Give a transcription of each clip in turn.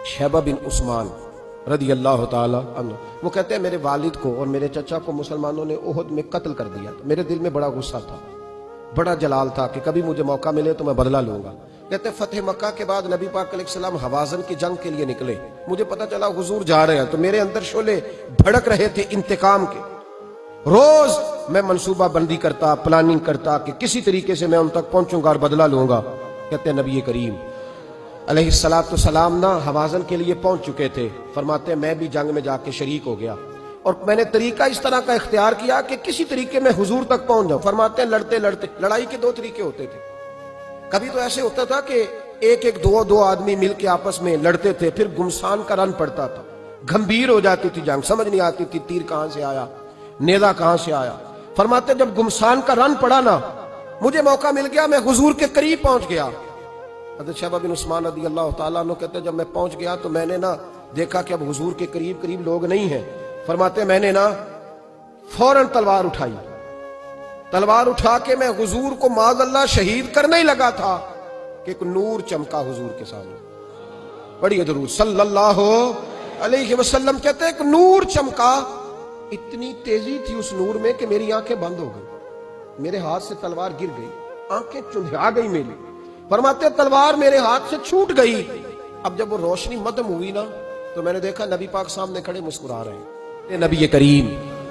शैबा बिन उस्मान रदी अल्लाह ताला अन्हु, वो कहते हैं मेरे वालिद को और मेरे चचा को मुसलमानों ने उहद में कत्ल कर दिया। मेरे दिल में बड़ा गुस्सा था, बड़ा जलाल था कि कभी मुझे मौका मिले तो मैं बदला लूंगा। कहते फतेह मक्का के बाद नबी पाक अलैहिस्सलाम हवाज़न की जंग के लिए निकले। मुझे पता चला हुजूर जा रहे हैं, तो मेरे अंदर शोले भड़क रहे थे इंतकाम के। रोज मैं मंसूबा बंदी करता, प्लानिंग करता कि किसी तरीके से मैं उन तक पहुंचूंगा और बदला लूंगा। कहते हैं नबी करीम अलैहिस्सलातु सलाम ना हवाज़न के लिए पहुंच चुके थे। फरमाते मैं भी जंग में जाके शरीक हो गया और मैंने तरीका इस तरह का इख्तियार किया कि किसी तरीके में हुजूर तक पहुंच जाऊं। फरमाते हैं लड़ते लड़ते, लड़ाई के दो तरीके होते थे। कभी तो ऐसे होता था कि एक एक दो आदमी मिलकर आपस में लड़ते थे, फिर गुमसान का रन पड़ता था, गंभीर हो जाती थी जंग, समझ नहीं आती थी तीर कहां से आया, नेदा कहां से आया। फरमाते जब गुमसान का रन पड़ा ना, मुझे मौका मिल गया, मैं हुजूर के करीब पहुंच गया। हज़रत शैबा बिन उस्मान रज़ी अल्लाह ताला अन्हु कहते जब मैं पहुंच गया तो मैंने ना देखा कि अब हुजूर के करीब करीब लोग नहीं हैं। फरमाते मैंने ना फौरन तलवार उठाई, तलवार उठा के मैं हुजूर को माज़अल्लाह शहीद करने ही लगा था कि एक नूर चमका हुजूर के सामने। पढ़िए दुरूद सल्लल्लाहु अलैहि वसल्लम। कहते एक नूर चमका, इतनी तेजी थी उस नूर में कि मेरी आंखें बंद हो गई, मेरे हाथ से तलवार गिर गई, आंखें चुंधिया गई मेरी। फरमाते तलवार मेरे हाथ से छूट गई। अब जब वो रोशनी मध्यम हुई ना, तो मैंने देखा नबी पाक सामने खड़े मुस्कुरा रहे हैं। नबी करीम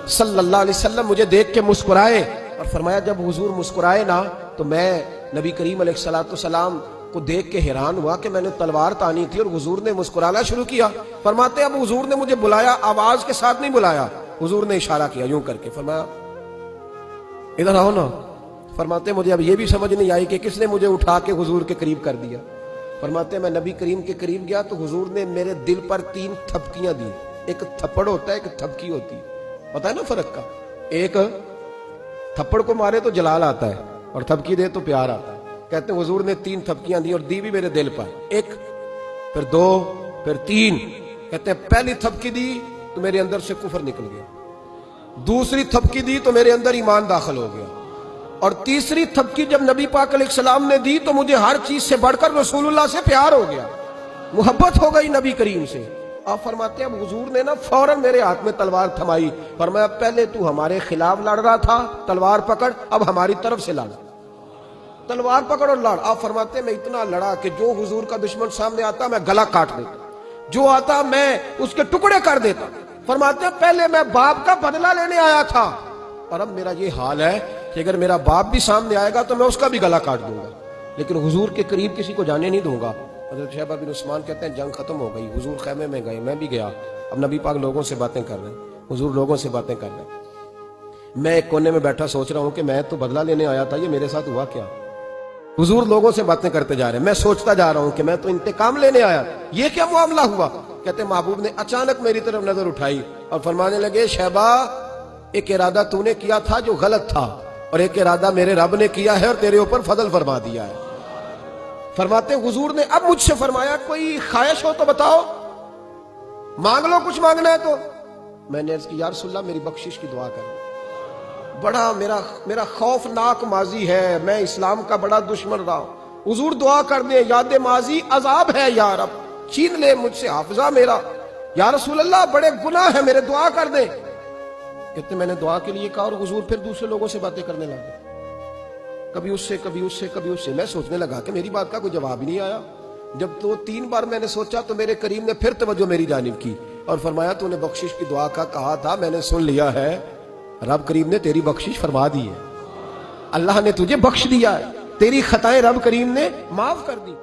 सल्लल्लाहु अलैहि वसल्लम मुझे देख के मुस्कुराए और फरमाया जब हुजूर मुस्कुराए ना, तो मैं नबी करीम अलैहिस्सलाम को देख के हैरान हुआ कि मैंने तलवार तानी थी और हुजूर ने मुस्कुराना शुरू किया। फरमाते अब हुजूर ने मुझे बुलाया, आवाज के साथ नहीं बुलाया, हुजूर ने इशारा किया यूं करके, फरमाया इधर आओ ना। फरमाते मुझे अब ये भी समझ नहीं आई कि किसने मुझे उठा के हुजूर के करीब कर दिया। फरमाते मैं नबी करीम के करीब गया तो हुजूर ने मेरे दिल पर 3 थपकियां दी। एक थप्पड़ होता है, एक थपकी होती है, पता है ना फर्क का। एक थप्पड़ को मारे तो जलाल आता है और थपकी दे तो प्यार आता है। कहते हुजूर ने 3 थपकियां दी और दी भी मेरे दिल पर, 1 फिर 2 फिर 3। कहते पहली थपकी दी तो मेरे अंदर से कुफर निकल गया, दूसरी थपकी दी तो मेरे अंदर ईमान दाखिल हो गया, और तीसरी थपकी जब नबी पाक अलैहिस्सलाम ने दी तो मुझे हर चीज से बढ़कर रसूलुल्लाह से प्यार हो गया, मोहब्बत हो गई नबी करीम से। आप फरमाते हैं अब हुजूर ने ना फौरन मेरे हाथ में तलवार थमाई। फरमाया पहले तू हमारे खिलाफ लड़ रहा था, तलवार पकड़, अब हमारी तरफ से लड़, तलवार पकड़ और लड़। आप फरमाते मैं इतना लड़ा कि जो हुजूर का दुश्मन सामने आता मैं गला काट देता, जो आता मैं उसके टुकड़े कर देता। फरमाते पहले मैं बाप का बदला लेने आया था और अब मेरा ये हाल है कि अगर मेरा बाप भी सामने आएगा तो मैं उसका भी गला काट दूंगा, लेकिन हुजूर के करीब किसी को जाने नहीं दूंगा। हज़रत शैबा बिन उस्मान कहते हैं जंग खत्म हो गई, हुजूर खैमे में गए, मैं भी गया। अब नबी पाक लोगों से बातें कर रहे हैं, हुजूर लोगों से बातें कर रहे हैं। मैं एक कोने में बैठा सोच रहा हूं कि मैं तो बदला लेने आया था, ये मेरे साथ हुआ क्या। हुजूर लोगों से बातें करते जा रहे हैं, मैं सोचता जा रहा हूं कि मैं तो इंतकाम लेने आया, ये क्या मामला हुआ। कहते महबूब ने अचानक मेरी तरफ नजर उठाई और फरमाने लगे शैबा एक इरादा तूने किया था जो गलत था, और एक इरादा मेरे रब ने किया है और तेरे ऊपर फजल फरमा दिया है। फरमाते हुजूर ने अब मुझसे फरमाया कोई ख्वाहिश हो तो बताओ, मांग लो, कुछ मांगना है तो। मैंने अर्ज की या रसूलल्लाह मेरी बख्शिश की दुआ कर, बड़ा मेरा खौफनाक माजी है, मैं इस्लाम का बड़ा दुश्मन रहा हूं, हुजूर दुआ कर दे, याद माजी अजाब है या रब, छीन ले मुझसे हाफिजा मेरा, या रसूलल्लाह बड़े गुनाह है मेरे, दुआ कर दे। कहते मैंने दुआ के लिए कहा और हुजूर फिर दूसरे लोगों से बातें करने लगे, कभी उससे कभी उससे कभी उससे। मैं सोचने लगा कि मेरी बात का कोई जवाब ही नहीं आया। जब तो 3 बार मैंने सोचा तो मेरे करीम ने फिर तवज्जो मेरी जानिब की और फरमाया तूने बख्शिश की दुआ का कहा था, मैंने सुन लिया है, रब करीम ने तेरी बख्शिश फरमा दी है, अल्लाह ने तुझे बख्श दिया है, तेरी खताएं रब करीम ने माफ कर दी।